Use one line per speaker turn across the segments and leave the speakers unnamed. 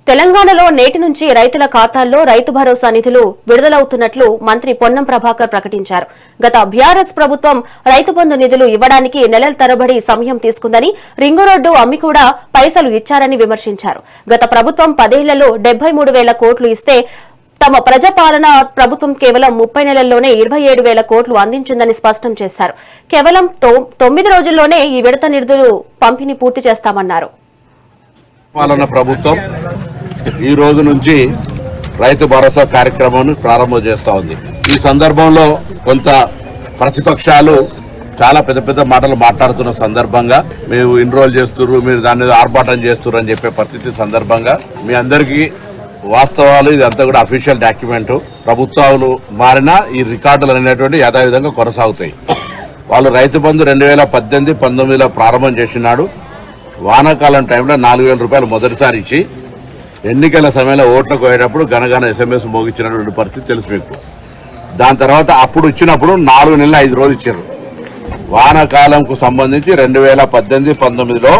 తెలంగాణలో నేటి నుంచి రైతుల ఖాతాల్లో రైతు భరోసా నిధులు విడుదలవుతున్నట్లు మంత్రి పొన్నం ప్రభాకర్ ప్రకటించారు. గత బీఆర్ఎస్ ప్రభుత్వం రైతు బంధు నిధులు ఇవ్వడానికి నెలల తరబడి సమయం తీసుకుందని, రింగు రోడ్డు అమ్మి కూడా పైసలు ఇచ్చారని విమర్శించారు. గత ప్రభుత్వం 10 ఏళ్లలో 73,000 కోట్లు ఇస్తే తమ ప్రజాపాలన ప్రభుత్వం కేవలం 30 నెలల్లోనే 27,000 కోట్లు అందించిందని స్పష్టం చేశారు. కేవలం 9 రోజుల్లోనే ఈ విడత నిధులు పంపిణీ పూర్తి చేస్తామన్నారు.
పాలన ప్రభుత్వం ఈ రోజు నుంచి రైతు భరోసా కార్యక్రమాన్ని ప్రారంభం చేస్తా ఉంది. ఈ సందర్భంలో కొంత ప్రతిపక్షాలు చాలా పెద్ద పెద్ద మాటలు మాట్లాడుతున్న సందర్భంగా మీరు ఎన్రోల్ చేస్తున్నారు, మీరు దాని మీద ఆర్భాటం చేస్తున్నారు అని చెప్పే పరిస్థితి సందర్భంగా మీ అందరికీ వాస్తవాలు ఇదంతా కూడా అఫీషియల్ డాక్యుమెంట్. ప్రభుత్వాలు మారినా ఈ రికార్డులు అనేటువంటి యథావిధంగా కొనసాగుతాయి. వాళ్ళు రైతు బంధు 2018-19లో ప్రారంభం చేసినాడు. వానాకాలం టైంలో 4,000 రూపాయలు మొదటిసారి ఇచ్చి ఎన్నికల సమయంలో ఓట్లకు పోయేటప్పుడు గనగన SMS మోగించినటువంటి పరిస్థితి తెలుసు మీకు. దాని తర్వాత అప్పుడు ఇచ్చినప్పుడు 4 నెలల 5 రోజులు ఇచ్చారు. వానాకాలంకు సంబంధించి 2018-19లో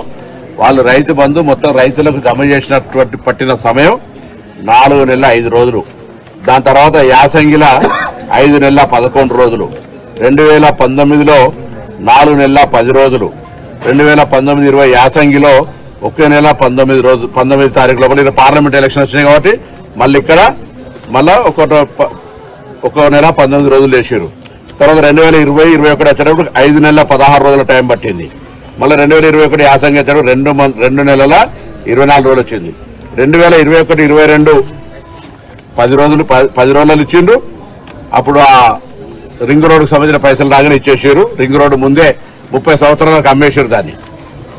వాళ్ళు రైతు బంధు మొత్తం రైతులకు జమ చేసినటువంటి పట్టిన సమయం 4 నెలల 5 రోజులు. దాని తర్వాత యాసంగిల 5 నెలల 11 రోజులు. 2019లో 4 నెలల 10 రోజులు. 2019-20 యాసంగిలో 1 నెల 19 రోజులు, 19 తారీఖు లోపల పార్లమెంట్ ఎలక్షన్ వచ్చినాయి కాబట్టి మళ్ళీ ఇక్కడ మళ్ళా 1 నెల 19 రోజులు వేసారు. తర్వాత 2020-21 వచ్చేటప్పుడు 5 నెలల 16 రోజుల టైం పట్టింది. మళ్ళీ 2021 యాసంగి వచ్చేటప్పుడు 2 నెలల 24 రోజులు వచ్చింది. 2021-22 10 రోజులు ఇచ్చిండ్రు. అప్పుడు ఆ రింగ్ రోడ్డుకు సంబంధించిన పైసలు రాగానే ఇచ్చేసారు. రింగ్ రోడ్డు ముందే 30 సంవత్సరాలకు అమ్మేశారు దాన్ని.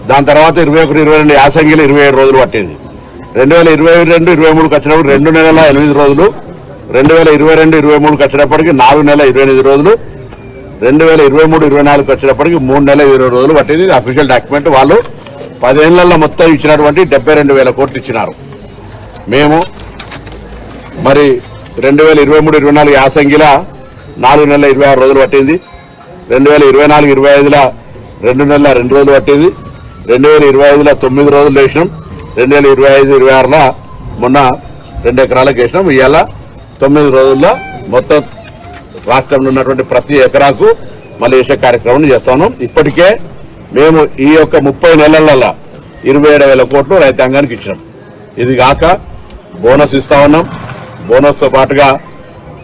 దాని తర్వాత 21-22 యాసంగిలో 27 రోజులు పట్టింది. 2022-23కి వచ్చినప్పుడు 2 నెలల 8 రోజులు. 2022-23కి వచ్చేటప్పటికి 4 నెలల 28 రోజులు. 2023-24కి వచ్చేటప్పటికి 3 నెలల 20 రోజులు పట్టింది. Official document. వాళ్ళు 10 ఏళ్లలో మొత్తం ఇచ్చినటువంటి 72,000 కోట్లు ఇచ్చినారు. మేము మరి 2023-24 యాసంగిల 4 నెలల 26 రోజులు పట్టింది. 2024-25లో 2 నెలల 2 రోజులు పట్టింది. 2025లో 9 రోజులు వేసినాం. 2025-26లో మొన్న 2 ఎకరాలకు వేసినాం. ఇవాళ 9 రోజుల్లో మొత్తం రాష్ట్రంలో ఉన్నటువంటి ప్రతి ఎకరాకు మళ్ళీ వేసే కార్యక్రమం చేస్తున్నాం. ఇప్పటికే మేము ఈ యొక్క 30 నెలలలో 27,000 కోట్లు రైతాంగానికి ఇచ్చినాం. ఇది కాక బోనస్ ఇస్తా ఉన్నాం. బోనస్ తో పాటుగా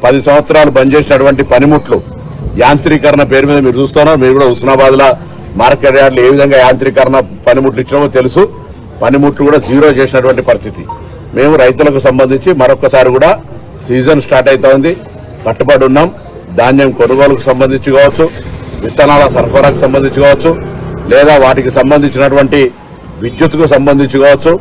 10 సంవత్సరాలు బంద్ చేసినటువంటి పనిముట్లు యాంత్రీకరణ పేరు మీద మీరు చూస్తున్నారు. మీరు కూడా హుస్నాబాద్ లో మార్కెట్ యార్డ్లో ఏ విధంగా యాంత్రీకరణ పనిముట్లు ఇచ్చినామో తెలుసు. పనిముట్లు కూడా జీరో చేసినటువంటి పరిస్థితి. మేము రైతులకు సంబంధించి మరొకసారి కూడా సీజన్ స్టార్ట్ అవుతా ఉంది, కట్టుబడి ఉన్నాం. ధాన్యం కొనుగోలుకు సంబంధించి కావచ్చు, విత్తనాల సరఫరాకు సంబంధించి కావచ్చు, లేదా వాటికి సంబంధించినటువంటి విద్యుత్కు సంబంధించి కావచ్చు,